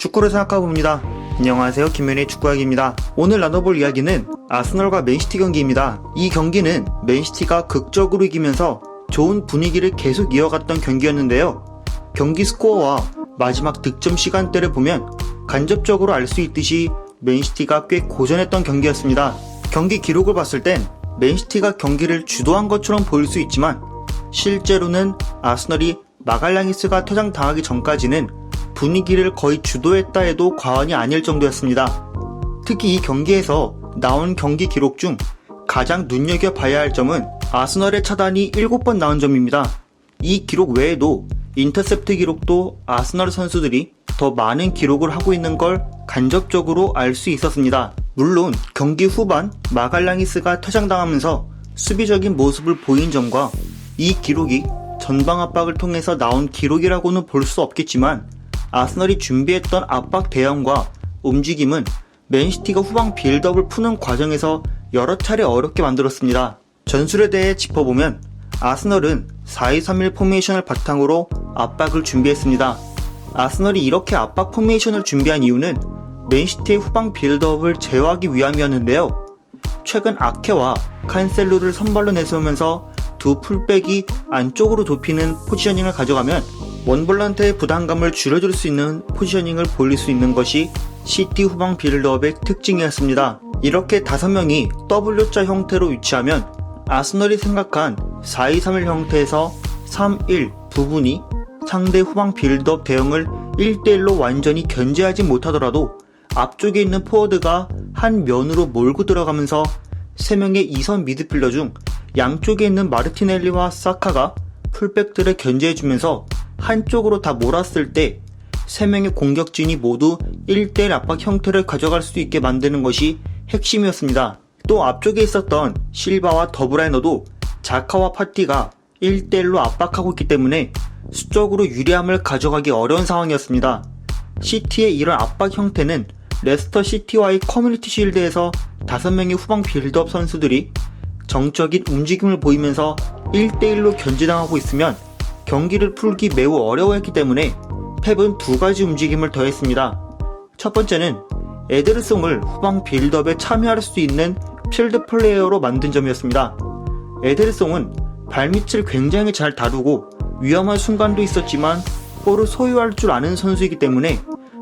축구를 생각해봅니다. 안녕하세요, 김현의 축구이야기입니다. 오늘 나눠볼 이야기는 아스널과 맨시티 경기입니다. 이 경기는 맨시티가 극적으로 이기면서 좋은 분위기를 계속 이어갔던 경기였는데요. 경기 스코어와 마지막 득점 시간대를 보면 간접적으로 알 수 있듯이 맨시티가 꽤 고전했던 경기였습니다. 경기 기록을 봤을 땐 맨시티가 경기를 주도한 것처럼 보일 수 있지만 실제로는 아스널이 마갈랑이스가 퇴장당하기 전까지는 분위기를 거의 주도했다 해도 과언이 아닐 정도였습니다. 특히 이 경기에서 나온 경기 기록 중 가장 눈여겨봐야 할 점은 아스널의 차단이 7번 나온 점입니다. 이 기록 외에도 인터셉트 기록도 아스널 선수들이 더 많은 기록을 하고 있는 걸 간접적으로 알 수 있었습니다. 물론 경기 후반 마갈랑이스가 퇴장당하면서 수비적인 모습을 보인 점과 이 기록이 전방 압박을 통해서 나온 기록이라고는 볼 수 없겠지만 아스널이 준비했던 압박 대응과 움직임은 맨시티가 후방 빌드업을 푸는 과정에서 여러 차례 어렵게 만들었습니다. 전술에 대해 짚어보면 아스널은 4-2-3-1 포메이션을 바탕으로 압박을 준비했습니다. 아스널이 이렇게 압박 포메이션을 준비한 이유는 맨시티의 후방 빌드업을 제어하기 위함이었는데요. 최근 아케와 칸셀루를 선발로 내세우면서 두 풀백이 안쪽으로 좁히는 포지셔닝을 가져가면 원볼란트의 부담감을 줄여줄 수 있는 포지셔닝을 보일 수 있는 것이 시티 후방 빌드업의 특징이었습니다. 이렇게 5명이 W자 형태로 위치하면 아스널이 생각한 4-2-3-1 형태에서 3-1 부분이 상대 후방 빌드업 대응을 1대1로 완전히 견제하지 못하더라도 앞쪽에 있는 포워드가 한 면으로 몰고 들어가면서 3명의 2선 미드필더 중 양쪽에 있는 마르티넬리와 사카가 풀백들을 견제해주면서 한쪽으로 다 몰았을 때 3명의 공격진이 모두 1대1 압박 형태를 가져갈 수 있게 만드는 것이 핵심이었습니다. 또 앞쪽에 있었던 실바와 더브라이너도 자카와 파티가 1대1로 압박하고 있기 때문에 수적으로 유리함을 가져가기 어려운 상황이었습니다. 시티의 이런 압박 형태는 레스터 시티와의 커뮤니티 쉴드에서 5명의 후방 빌드업 선수들이 정적인 움직임을 보이면서 1대1로 견제당하고 있으면 경기를 풀기 매우 어려워했기 때문에 펩은 2가지 움직임을 더했습니다. 첫 번째는 에데르송을 후방 빌드업에 참여할 수 있는 필드 플레이어로 만든 점이었습니다. 에데르송은 발밑을 굉장히 잘 다루고 위험한 순간도 있었지만 볼을 소유할 줄 아는 선수이기 때문에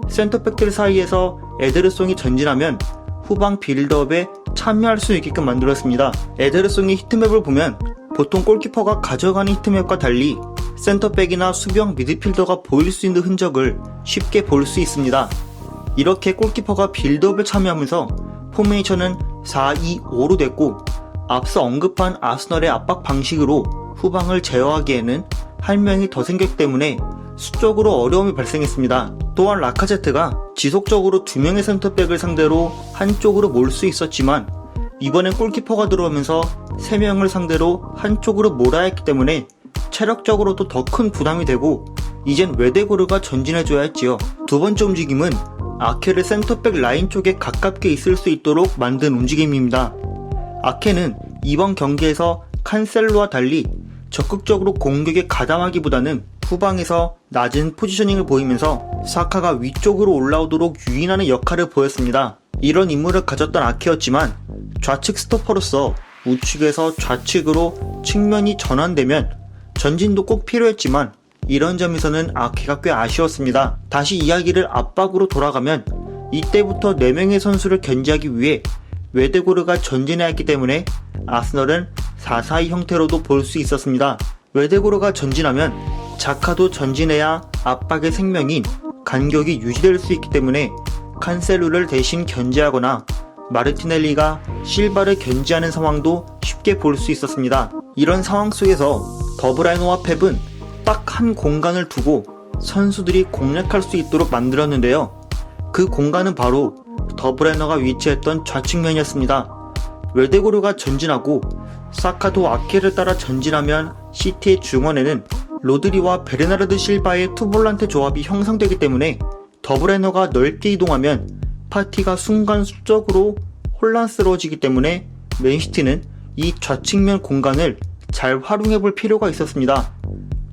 센터백들 사이에서 에데르송이 전진하면 후방 빌드업에 참여할 수 있게끔 만들었습니다. 에데르송의 히트맵을 보면 보통 골키퍼가 가져가는 히트맵과 달리 센터백이나 수비형 미드필더가 보일 수 있는 흔적을 쉽게 볼 수 있습니다. 이렇게 골키퍼가 빌드업에 참여하면서 포메이션은 4-2-5로 됐고 앞서 언급한 아스널의 압박 방식으로 후방을 제어하기에는 한 명이 더 생겼기 때문에 수적으로 어려움이 발생했습니다. 또한 라카제트가 지속적으로 2명의 센터백을 상대로 한쪽으로 몰 수 있었지만 이번엔 골키퍼가 들어오면서 3명을 상대로 한쪽으로 몰아야 했기 때문에 체력적으로도 더 큰 부담이 되고 이젠 웨데고르가 전진해줘야 했지요. 두 번째 움직임은 아케를 센터백 라인 쪽에 가깝게 있을 수 있도록 만든 움직임입니다. 아케는 이번 경기에서 칸셀루와 달리 적극적으로 공격에 가담하기보다는 후방에서 낮은 포지셔닝을 보이면서 사카가 위쪽으로 올라오도록 유인하는 역할을 보였습니다. 이런 임무를 가졌던 아케였지만 좌측 스토퍼로서 우측에서 좌측으로 측면이 전환되면 전진도 꼭 필요했지만 이런 점에서는 아케가 꽤 아쉬웠습니다. 다시 이야기를 앞박으로 돌아가면 이때부터 4명의 선수를 견제하기 위해 웨데고르가 전진해야 했기 때문에 아스널은 4-4-2 형태로도 볼 수 있었습니다. 웨데고르가 전진하면 자카도 전진해야 압박의 생명인 간격이 유지될 수 있기 때문에 칸셀루를 대신 견제하거나 마르티넬리가 실바를 견제하는 상황도 쉽게 볼 수 있었습니다. 이런 상황 속에서 더브라이너와 펩은 딱 한 공간을 두고 선수들이 공략할 수 있도록 만들었는데요. 그 공간은 바로 더브라이너가 위치했던 좌측면이었습니다. 웨데고르가 전진하고 사카도 아케를 따라 전진하면 시티의 중원에는 로드리와 베르나르드 실바의 투볼란테 조합이 형성되기 때문에 더브라이너가 넓게 이동하면 파티가 순간 수적으로 혼란스러워지기 때문에 맨시티는 이 좌측면 공간을 잘 활용해 볼 필요가 있었습니다.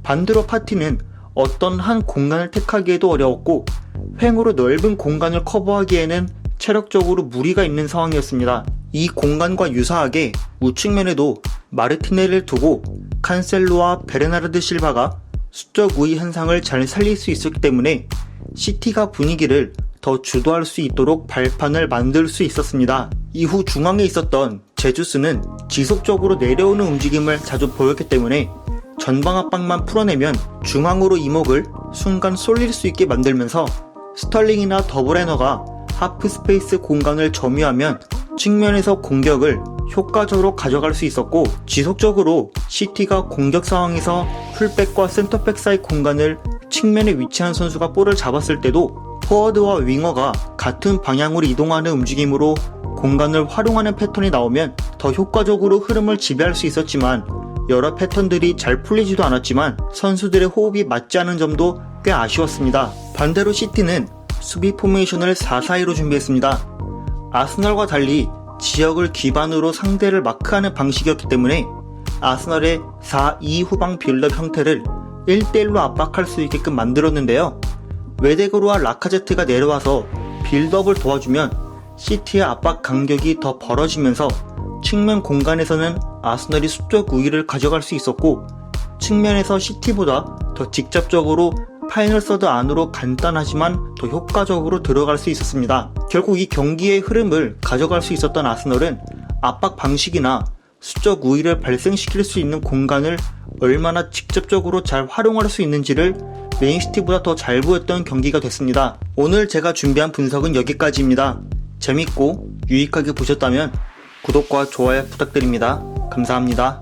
반대로 파티는 어떤 한 공간을 택하기에도 어려웠고 횡으로 넓은 공간을 커버하기에는 체력적으로 무리가 있는 상황이었습니다. 이 공간과 유사하게 우측면에도 마르티넬을 두고 칸셀로와 베르나르드 실바가 수적 우위 현상을 잘 살릴 수 있었기 때문에 시티가 분위기를 더 주도할 수 있도록 발판을 만들 수 있었습니다. 이후 중앙에 있었던 제주스는 지속적으로 내려오는 움직임을 자주 보였기 때문에 전방 압박만 풀어내면 중앙으로 이목을 순간 쏠릴 수 있게 만들면서 스털링이나 더블헤너가 하프 스페이스 공간을 점유하면 측면에서 공격을 효과적으로 가져갈 수 있었고, 지속적으로 시티가 공격 상황에서 풀백과 센터백 사이 공간을 측면에 위치한 선수가 볼을 잡았을 때도 포워드와 윙어가 같은 방향으로 이동하는 움직임으로 공간을 활용하는 패턴이 나오면 더 효과적으로 흐름을 지배할 수 있었지만, 여러 패턴들이 잘 풀리지도 않았지만 선수들의 호흡이 맞지 않은 점도 꽤 아쉬웠습니다. 반대로 시티는 수비 포메이션을 4-4-2로 준비했습니다. 아스널과 달리 지역을 기반으로 상대를 마크하는 방식이었기 때문에 아스널의 4-2 후방 빌드업 형태를 1대1로 압박할 수 있게끔 만들었는데요. 외데그로와 라카제트가 내려와서 빌드업을 도와주면 시티의 압박 간격이 더 벌어지면서 측면 공간에서는 아스널이 수적 우위를 가져갈 수 있었고, 측면에서 시티보다 더 직접적으로 파이널 서드 안으로 간단하지만 더 효과적으로 들어갈 수 있었습니다. 결국 이 경기의 흐름을 가져갈 수 있었던 아스널은 압박 방식이나 수적 우위를 발생시킬 수 있는 공간을 얼마나 직접적으로 잘 활용할 수 있는지를 맨시티보다 더 잘 보였던 경기가 됐습니다. 오늘 제가 준비한 분석은 여기까지입니다. 재밌고 유익하게 보셨다면 구독과 좋아요 부탁드립니다. 감사합니다.